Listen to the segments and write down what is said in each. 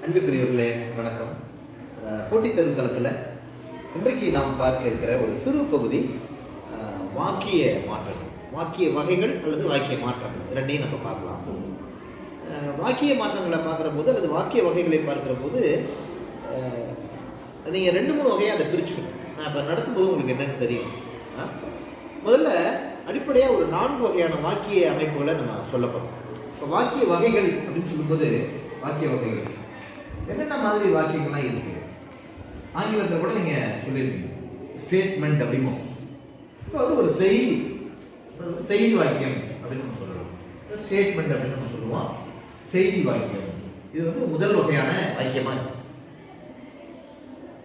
அன்புக்குரியவர்களே வணக்கம். போட்டித் தேர்வு தளத்தில் இன்றைக்கு நாம் பார்க்க இருக்கிற ஒரு சிறு பகுதி வாக்கிய மாற்றங்கள், வாக்கிய வகைகள் அல்லது வாக்கிய மாற்றங்கள் இரண்டையும் நம்ம பார்க்கலாம். வாக்கிய மாற்றங்களை பார்க்குற போது அல்லது வாக்கிய வகைகளை பார்க்குற போது நீங்கள் 2-3 வகையாக அதை பிரிச்சுக்கணும். நான் இப்போ நடத்தும்போது உங்களுக்கு என்னென்னு தெரியும். முதல்ல அடிப்படையாக ஒரு 4 வகையான வாக்கிய அமைப்புகளை நம்ம சொல்லப்போம். இப்போ வாக்கிய வகைகள் அப்படின்னு சொல்லும்போது வாக்கிய வகைகள் என்னென்ன மாதிரி வாக்கியங்கள்லாம் இருக்கு. ஆங்கிலத்தில் கூட நீங்கள் சொல்லியிருக்கீங்க ஸ்டேட்மெண்ட் அப்படிமோ. இப்போ வந்து ஒரு செய்தி வாக்கியம் அப்படின்னு நம்ம சொல்லுவோம். ஸ்டேட்மெண்ட் அப்படின்னு நம்ம சொல்லுவோம். செய்தி வாக்கியம் இது வந்து முதல் வகையான வாக்கியமா இருக்கு.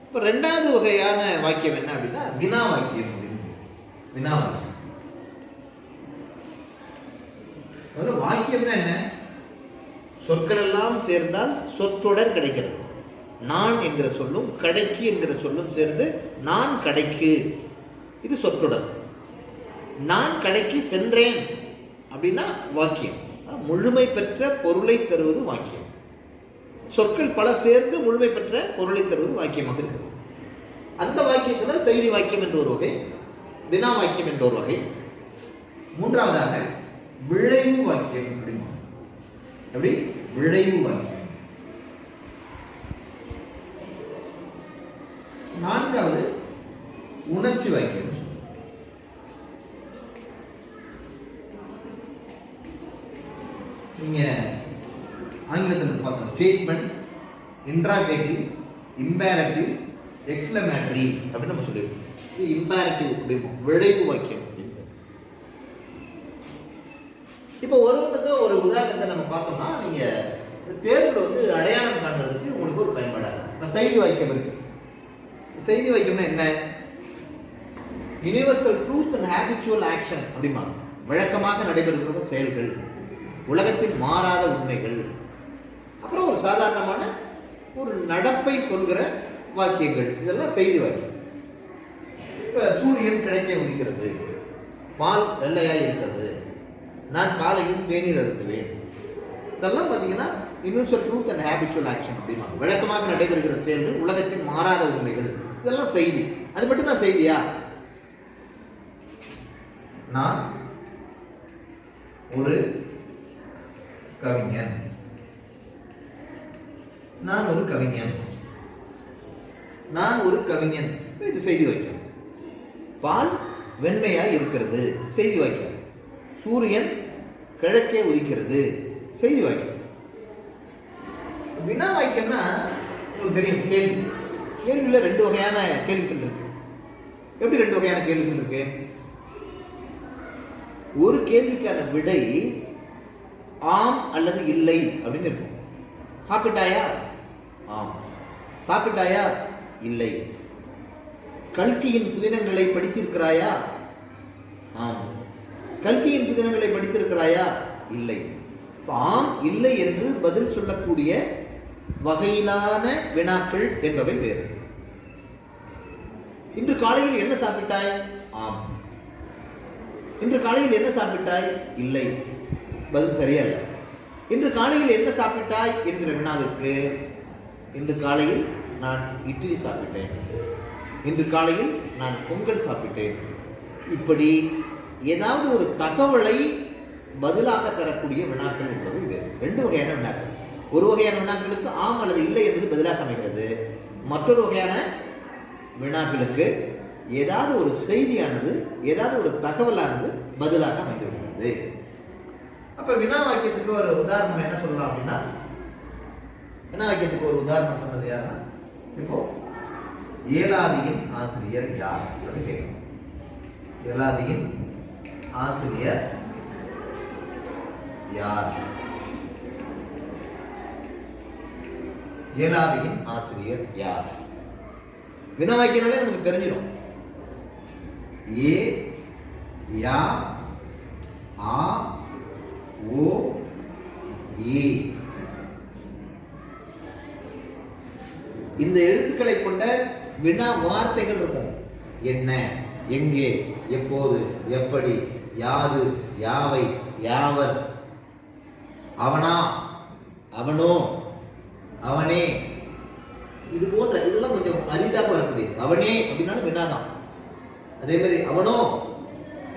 இப்போ 2வது வகையான வாக்கியம் என்ன அப்படின்னா வினா வாக்கியம் அப்படின்னு. வினா வாக்கியம் வாக்கியம்னா என்ன? சொற்கள் எல்லாம் சேர்ந்தால் சொற்றொடர் கிடைக்கிறது. நான் என்கிற சொல்லும் கடைக்கு என்கிற சொல்லும் சேர்ந்து நான் கடைக்கு, இது சொற்றொடர். நான் கடைக்கு சென்றேன் அப்படின்னா வாக்கியம். முழுமை பெற்ற பொருளை தருவது வாக்கியம். சொற்கள் பல சேர்ந்து முழுமை பெற்ற பொருளை தருவது வாக்கியமாக இருக்கிறது. அந்த வாக்கியத்தில் செய்தி வாக்கியம் என்ற ஒரு வகை, வினா வாக்கியம் என்ற ஒரு வகை. 3வதாக விளைவு வாக்கியம் அப்படிமா. எப்படி? விளைவு வாக்கியம். 4வது உணர்ச்சி வாக்கியம். நீங்க ஆங்கிலத்தில் பார்க்கணும். ஸ்டேட்மெண்ட், இன்ட்ராகேட்டிவ், இம்பேரட்டிவ், எக்ஸ்க்ளமேட்டரி அப்படின்னு நம்ம சொல்லியிருக்கோம். இது இம்பேரட்டிவ் அப்படிமா, விளைவு வாக்கியம். இப்போ ஒருவருக்கு ஒரு உதாரணத்தை நம்ம பார்த்தோம்னா, நீங்க தேர்வில் வந்து அடையாளம் காண்றதுக்கு உங்களுக்கு ஒரு பயன்பாடாக செய்தி வாக்கியம் இருக்கு. செய்தி வாக்கியம்னா என்ன? Universal truth and habitual action அப்படிமா, வழக்கமாக நடைபெறுகிற செயல்கள், உலகத்தில் மாறாத உண்மைகள். அப்புறம் ஒரு சாதாரணமான ஒரு நடப்பை சொல்கிற வாக்கியங்கள், இதெல்லாம் செய்தி வாக்கியம். இப்ப சூரியன் கிழக்கே உதிக்கிறது, பால் வெள்ளையாய் இருக்கிறது, நான் காலையில் தேநீர் அருந்துவேன், இதெல்லாம் பார்த்தீங்கன்னா universal truth and habitual action அப்படிமா, வழக்கமாக நடைபெறுகிற செயல்கள், உலகத்தின் மாறாத உண்மைகள், இதெல்லாம் செய்தி. அது மட்டும்தான் செய்தியா? நான் ஒரு கவிஞன், நான் ஒரு கவிஞன், நான் ஒரு கவிஞன், இது செய்தி வாக்கியம். பால் வெண்மையா இருக்கிறது, செய்தி வாக்கியம். சூரியன் கிழக்கே உதிக்கிறது, செய்தி வாக்கியம். வினா வாக்கியம்னா உங்களுக்கு தெரியும், கேள்வி. கேள்வியில 2 வகையான கேள்விகள் இருக்கு. எப்படி 2 வகையான கேள்விகள் இருக்கு? ஒரு கேள்விக்கான விடை ஆம் அல்லது இல்லை அப்படின்னு இருக்கும். சாப்பிட்டாயா? ஆம். சாப்பிட்டாயா? இல்லை. கல்கியின் புதினங்களை படித்திருக்கிறாயா? ஆம். கல்கியின் புதினங்களை படித்திருக்கிறாயா? இல்லை. ஆம் இல்லை என்று பதில் சொல்லக்கூடிய வகையிலான வினாக்கள் என்பவை வேறு. இன்று காலையில் என்ன சாப்பிட்டாய்? ஆம். இன்று காலையில் என்ன சாப்பிட்டாய்? இல்லை. பதில் சரியல்ல. இன்று காலையில் என்ன சாப்பிட்டாய் என்கிற வினாவிற்கு இன்று காலையில் நான் இட்லி சாப்பிட்டேன், இன்று காலையில் நான் பொங்கல் சாப்பிட்டேன், இப்படி ஏதாவது ஒரு தகவலை பதிலாக தரக்கூடிய வினாக்கள் என்பது வேறு. 2 வகையான வினாக்கள். ஒரு வகையான வினாக்களுக்கு ஆம் அல்லது இல்லை என்பது பதிலாக அமைகிறது. மற்றொரு வகையான வினாக்களுக்கு ஏதாவது ஒரு செய்தியானது, ஏதாவது ஒரு தகவலானது பதிலாக அமைந்து விடுகிறது. அப்ப வினா வாக்கியத்துக்கு ஒரு உதாரணம் என்ன சொல்லலாம் அப்படின்னா, வினா வாக்கியத்துக்கு ஒரு உதாரணம் சொன்னது யாருன்னா, இப்போ ஏலாதியின் ஆசிரியர் யார் அப்படின்னு கேட்கணும். ஏலாதியின் ஆசிரியர் யார்? ஏலாதியின் ஆசிரியர் யார்? வினா வாக்கியனாலே நமக்கு தெரிஞ்சிடும். ஏ யா ஆ ஓ ஏ, இந்த எழுத்துக்களை கொண்ட வினா வார்த்தைகள் இருக்கும். என்ன, எங்கே, எப்போது, எப்படி, யாது, யாவை, யாவர், அவனா, அவனோ, அவனே. இது போன்ற இதெல்லாம் கொஞ்சம் அரிதாக வரக்கூடியது. அவனே அப்படின்னாலும் வினாதான். அதே மாதிரி அவனோ,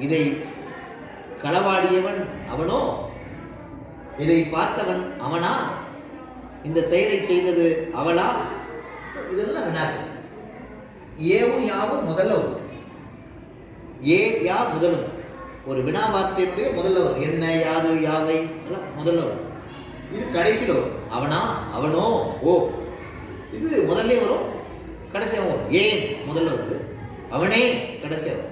இதை களவாடியவன் அவனோ, இதை பார்த்தவன் அவனா, இந்த செயலை செய்தது அவளா, இதெல்லாம் வினாக்கள். ஏவும் யாவும் முதல்ல வரும். ஏ யா முதலும் ஒரு வினா வார்த்தையினுடைய முதல்ல வரும். என்ன, யாது, யாவை முதல்ல வரும். இது கடைசியில் வரும். அவனா, அவனோ, ஓ, இது முதல்ல வரும், கடைசியாக வரும். ஏன் முதல்ல வருது, அவனே கடைசியாக வரும்.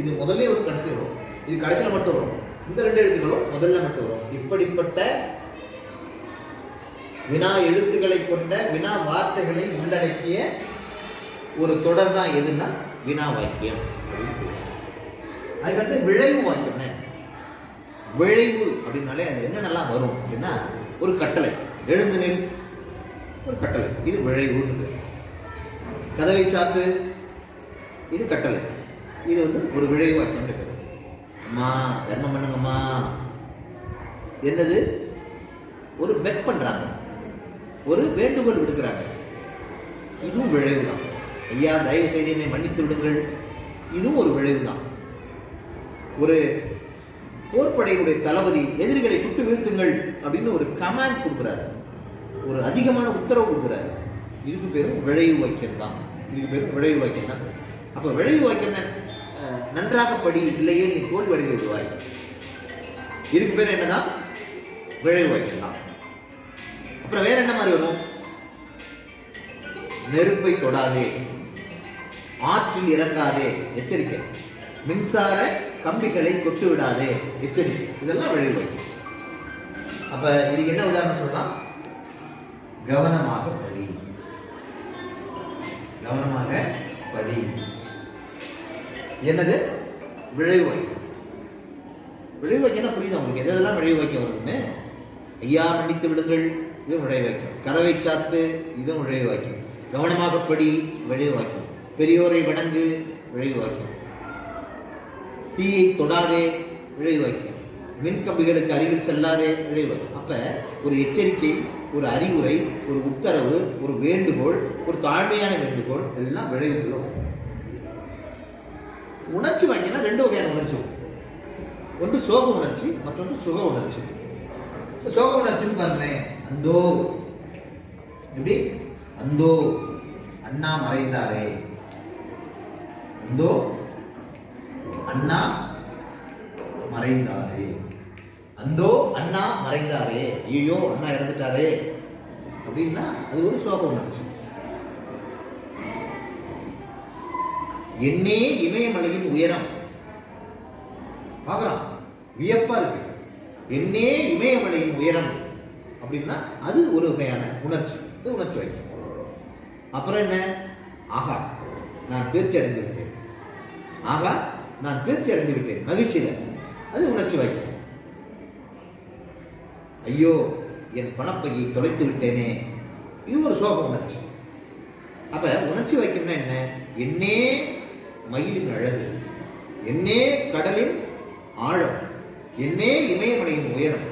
இது முதல்ல வரும், கடைசியில் வரும். இது கடைசியில் மட்டும் வரும். இந்த ரெண்டு எழுத்துக்களும் முதல்ல மட்டும் வரும். இப்படிப்பட்ட வினா எழுத்துக்களை கொண்ட வினா வார்த்தைகளை உள்ளடக்கிய ஒரு தொடர் தான் எதுன்னா வினா வாக்கியம். அதுக்கடுத்து விளைவு வாக்கியம். விளைவு அப்படின்னாலே அது என்னென்னலாம் வரும் அப்படின்னா, ஒரு கட்டளை, எழுந்து நில், ஒரு கட்டளை, இது விளைவு. கதவை சாத்து, இது கட்டளை, இது ஒரு விளைவு வாக்கியம் இருக்கிறது. அம்மா தர்மம் பண்ணுங்கம்மா, என்னது, ஒரு பெட் பண்றாங்க, ஒரு வேண்டுகோள் விடுக்கிறாங்க, இதுவும் விளைவு தான். ஐயா தயவு செய்து என்னை மன்னித்து விடுங்கள், இதுவும் ஒரு விளைவு தான். ஒரு போர்ப்படையுடைய தளபதி எதிரிகளை சுட்டு வீழ்த்துங்கள் அப்படின்னு ஒரு கமாண்ட் கொடுக்குறாரு, ஒரு அதிகமான உத்தரவு கொடுக்குறாரு, இதுக்கு பேரும் விளைவு வாக்கியம் தான். இதுக்கு பேரும் விளைவு வாக்கியம் தான். அப்ப விளைவு வாக்கியம் நன்றாக படி, இல்லையே நீ தோல்வி அடைந்து விடுவாய், இதுக்கு பேர் என்னதான், விளைவு வாக்கியம் தான். அப்புறம் வேற என்ன மாதிரி வரும், நெருப்பை தொடாதே, ஆற்றில் இறங்காதே, எச்சரிக்கை, மின்சார கம்பிகளை கொட்டு விடாதே, எச்சரிக்கை, இதெல்லாம் விளைவு வாக்கியம். அப்ப இதுக்கு என்ன உதாரணம் சொல்லலாம், கவனமாக படி, கவனமாக படி, என்னது, விளைவு வாக்கியம். விளைவு வாக்கியம் புரியுது உங்களுக்கு, எதெல்லாம் விளைவு வாக்கியம் வருதுன்னு. ஐயா மன்னித்து விடுங்கள், இது விளைவு வாக்கியம். கதவை சாத்து, இதுவும் விளைவு வாக்கியம். கவனமாக படி, விளைவு வாக்கியம். பெரியோரை வணங்கு, விளைவு வாக்கியம். தீயை தொடாதே, விளைவு வாக்கியம். மின்கம்பிகளுக்கு அருகில் செல்லாதே, விளைவு வாக்கியம். அப்ப ஒரு எச்சரிக்கை, ஒரு அறிவுரை, ஒரு உத்தரவு, ஒரு வேண்டுகோள், ஒரு தாழ்மையான வேண்டுகோள், எல்லாம் விளைவுகளும். உணர்ச்சி வாங்கினா ரெண்டு வகையான உணர்ச்சி, ஒன்று சோக உணர்ச்சி, மற்றொன்று சுக உணர்ச்சி. சோக உணர்ச்சின்னு பாருங்க, அந்தோ, எப்படி, அந்தோ அண்ணா மறைந்தாரே, அந்தோ அண்ணா மறைந்தாரே, அந்தோ அண்ணா மறைந்தாரே, ஐயோ அண்ணா இறந்துட்டாரே அப்படின்னா அது ஒரு சோக உணர்ச்சி. என்னே இமயமலையின் உயரம், பார்க்கலாம், வியப்பா இருக்கு, என்னே இமயமலையின் உயரம் அப்படின்னா அது ஒரு வகையான உணர்ச்சி, அது உணர்ச்சி வைக்கும். அப்புறம் என்ன, ஆகா நான் தேர்ச்சி அடைந்து விட்டேன், ஆகா நான் தேர்ச்சி அடைந்து விட்டேன், மகிழ்ச்சியில, அது உணர்ச்சி வைக்கும். ஐயோ என் பணப்பையை தொலைத்து விட்டேனே, இது ஒரு சோக உணர்ச்சி. அப்ப உணர்ச்சி வைக்கணும்னா என்ன, என்னே மயிலின் அழகு, என்னே கடலின் ஆழம், என்னே இமயமலையின் உயரம்,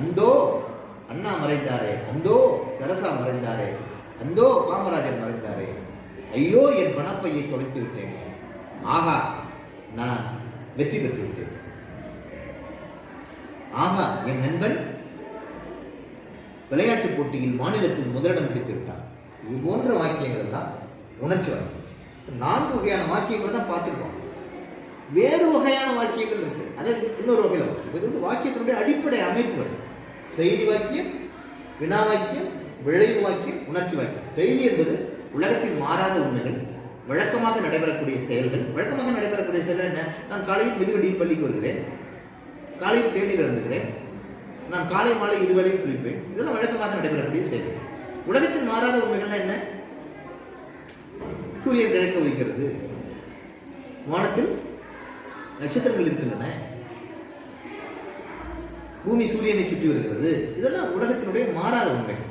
அந்தோ அண்ணா மறைந்தாரே, அந்தோ தெரசா மறைந்தாரே, அந்தோ காமராஜர் மறைந்தாரே, ஐயோ என் பணப்பையை தொலைத்து விட்டேனே, ஆகா நான் வெற்றி பெற்று விட்டேன், ஆகா என் நண்பன் விளையாட்டுப் போட்டியில் மாநிலத்தில் முதலிடம் பிடித்து விட்டான். இது போன்ற வாக்கியங்கள் தான் உணர்ச்சி வாக்கியம். 4 வகையான வாக்கியங்கள் தான் பார்த்துருக்கோம். வேறு வகையான வாக்கியங்கள் இருக்கு, அதை இன்னொரு வகையில். இது வாக்கியத்தினுடைய அடிப்படை அமைப்புகள்: செய்தி வாக்கியம், வினா வாக்கியம், விளைவு வாக்கியம், உணர்ச்சி வாக்கியம். செய்தி என்பது உலகத்தில் மாறாத உண்மைகள், வழக்கமாக நடைபெறக்கூடிய செயல்கள். வழக்கமாக நடைபெறக்கூடிய செயல்கள் என்ன? நான் காலையில் மிதிவண்டியில் பள்ளிக்கு வருகிறேன், காலையில் தேநீர் அருந்துகிறேன், நான் காலை மாலை இருவேளையும் குளிப்பேன். இதெல்லாம் வழக்கமாக நடைபெறக்கூடிய செயல்கள். உலகத்தில் மாறாத உண்மைகள்னா என்ன? சூரியன் கிழக்கு உதிக்கிறது, வானத்தில் நட்சத்திரங்கள் இருக்கின்றன, பூமி சூரியனை சுற்றி வருகிறது. இதெல்லாம் உலகத்தினுடைய மாறாத உண்மைகள்.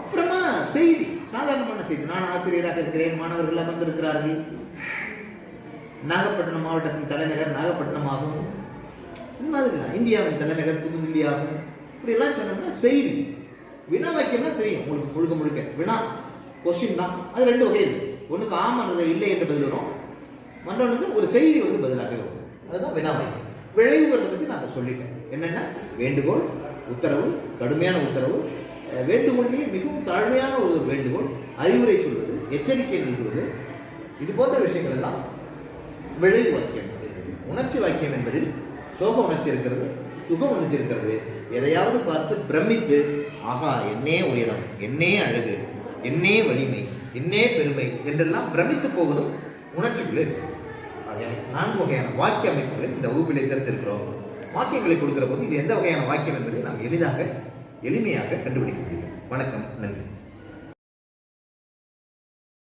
அப்புறமா செய்தி, சாதாரணமான செய்தி. நான் ஆசிரியராக இருக்கிறேன், மாணவர்கள் அமர்ந்திருக்கிறார்கள், நாகப்பட்டினம் மாவட்டத்தின் தலைநகர் நாகப்பட்டினம் ஆகும், இது மாதிரி இந்தியாவின் தலைநகர் புதுதில்லி ஆகும், இப்படி எல்லாம் சொன்னோம்னா செய்தி. வினா வாக்கியம்னா தெரியும் உங்களுக்கு முழுக்க முழுக்க. வினா கொஸ்டின் தான். அது ரெண்டு வகை இருக்கு. ஒன்றுக்கு ஆமன்றது இல்லை என்று பதில் வரும், மற்றொன்றுக்கு ஒரு செய்தி வந்து பதிலாக வரும். அதுதான் வினா வாக்கியம். விளைவுகிறத பற்றி நான் சொல்லிட்டேன். என்னென்ன வேண்டுகோள், உத்தரவு, கடுமையான உத்தரவு, வேண்டுகோள்லேயே மிகவும் தாழ்மையான ஒரு வேண்டுகோள், அறிவுரை சொல்வது, எச்சரிக்கை നൽകുவது, இது போன்ற விஷயங்கள் எல்லாம் விளைவு வாக்கியம். உணர்ச்சி வாக்கியம் என்பதில் சோக உணர்ச்சி இருக்கிறது, சுக உணர்ச்சி இருக்கிறது. எதையாவது பார்த்து பிரமித்து ஆகா என்னே உயரம், என்னே அழகு, என்னே வலிமை, என்னே பெருமை என்றெல்லாம் பிரமித்து போவதும் உணர்ச்சிக்குள்ளே இருக்கு. ஆகையால் 4 வகையான வாக்கிய அமைப்புகளை இந்த வகுப்பிலே தெரிந்திருக்கிறோம். வாக்கியங்களை கொடுக்கிற போது இது எந்த வகையான வாக்கியம் என்பதை நாம் எளிமையாக கண்டுபிடிக்க முடியும். வணக்கம், நன்றி.